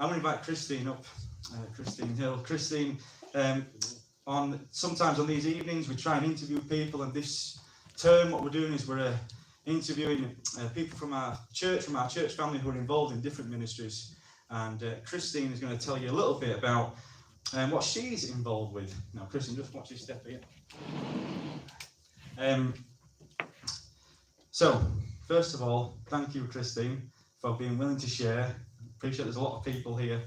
I'm going to invite Christine up, Christine Hill. Christine, sometimes on these evenings we try and interview people, and this term what we're doing is we're interviewing people from our church family who are involved in different ministries. And Christine is going to tell you a little bit about what she's involved with. Now, Christine, just watch you step here. So, first of all, thank you, Christine, for being willing to share. Appreciate there's a lot of people here.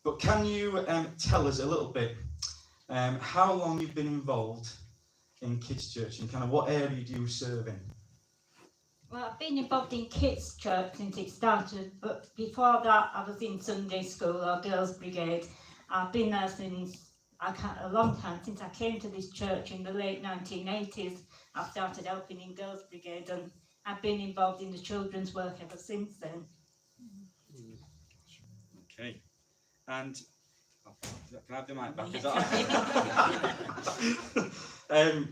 But can you tell us a little bit how long you've been involved in Kids Church and kind of what area do you serve in? Well, I've been involved in Kids Church since it started, but before that I was in Sunday School or Girls Brigade. I've been there since a long time, since I came to this church in the late 1980s. I started helping in Girls Brigade, and I've been involved in the children's work ever since then. Okay. And can I have the mic back? Is that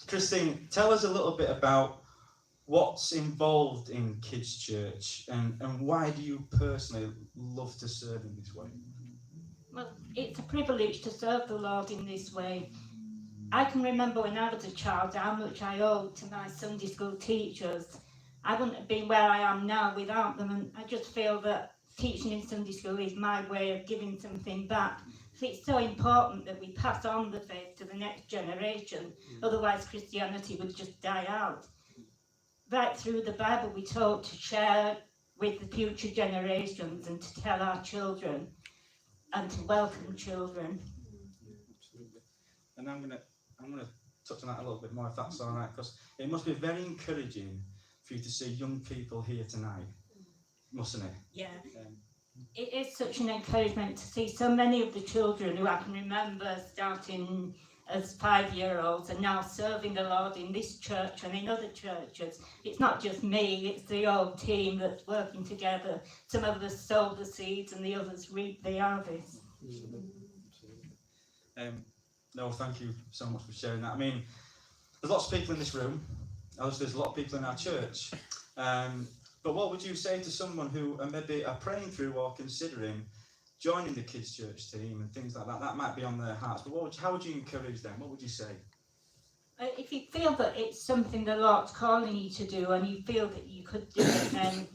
Christine, tell us a little bit about what's involved in Kids Church and why do you personally love to serve in this way? Well, it's a privilege to serve the Lord in this way. I can remember when I was a child how much I owed to my Sunday school teachers. I wouldn't have been where I am now without them, and I just feel that teaching in Sunday school is my way of giving something back. So it's so important that we pass on the faith to the next generation, otherwise Christianity would just die out. Right through the Bible we're told to share with the future generations and to tell our children and to welcome children. Absolutely. And I'm gonna touch on that a little bit more if that's all right, because it must be very encouraging for you to see young people here tonight, mustn't it? Yeah. It is such an encouragement to see so many of the children who I can remember starting as 5-year-olds and now serving the Lord in this church and in other churches. It's not just me, it's the whole team that's working together. Some of us sow the seeds and the others reap the harvest. No, thank you so much for sharing that. I mean, there's lots of people in this room, there's a lot of people in our church. But what would you say to someone who maybe are praying through or considering joining the Kids Church team and things like that? That might be on their hearts, but how would you encourage them? What would you say? If you feel that it's something the Lord's calling you to do and you feel that you could do it, then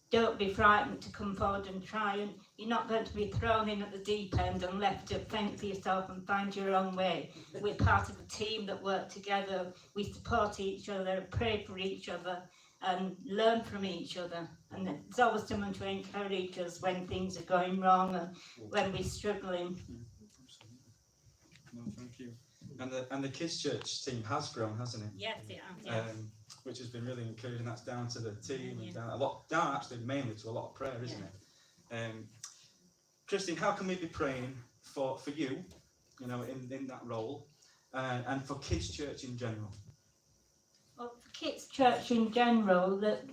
don't be frightened to come forward and try. And you're not going to be thrown in at the deep end and left to fend for yourself and find your own way. We're part of a team that work together. We support each other, pray for each other, and learn from each other. And there's always someone to encourage us when things are going wrong and when we're struggling. No, thank you. And the Kids Church team has grown, hasn't it? Yes, it has. Which has been really encouraging. That's down to the team and down actually mainly to a lot of prayer, isn't it? Christine, how can we be praying for you, in that role, and for Kids Church in general? Well, for Kids Church in general, that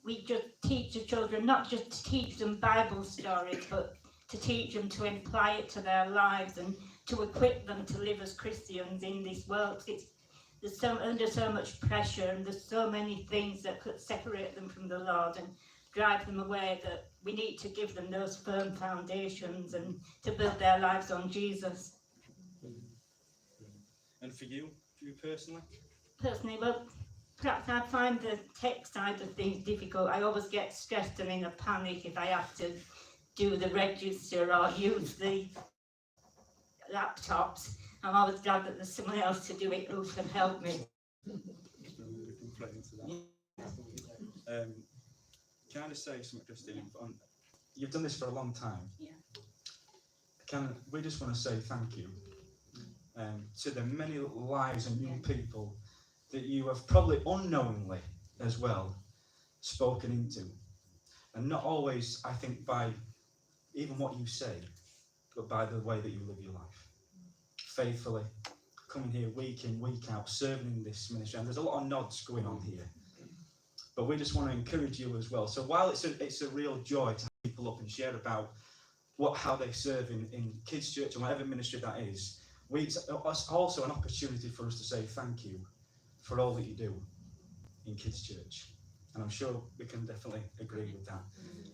we just teach the children, not just to teach them Bible stories, but to teach them to apply it to their lives and to equip them to live as Christians in this world. They're under so much pressure, and there's so many things that could separate them from the Lord and drive them away, that we need to give them those firm foundations and to build their lives on Jesus. And for you personally? Personally, well, perhaps I find the tech side of things difficult. I always get stressed and in a panic if I have to do the register or use the laptops. I'm always glad that there's someone else to do it who can help me. Can I just say something, Christine? You've done this for a long time. Yeah. We just want to say thank you to the many lives and young people that you have probably unknowingly as well spoken into. And not always, I think, by even what you say, but by the way that you live your life. Faithfully, coming here week in, week out, serving in this ministry. And there's a lot of nods going on here. But we just want to encourage you as well. So while it's a real joy to have people up and share about how they serve in Kids Church and whatever ministry that is, it's also an opportunity for us to say thank you for all that you do in Kids Church. And I'm sure we can definitely agree with that.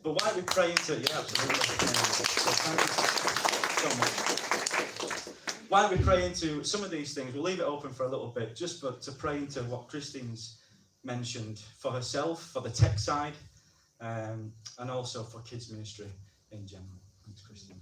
But why don't we pray into it? Yeah, absolutely. So thank you so much. Why don't we pray into some of these things? We'll leave it open for a little bit, just to pray into what Christine's mentioned for herself, for the tech side, and also for kids ministry in general. Thanks, Christine.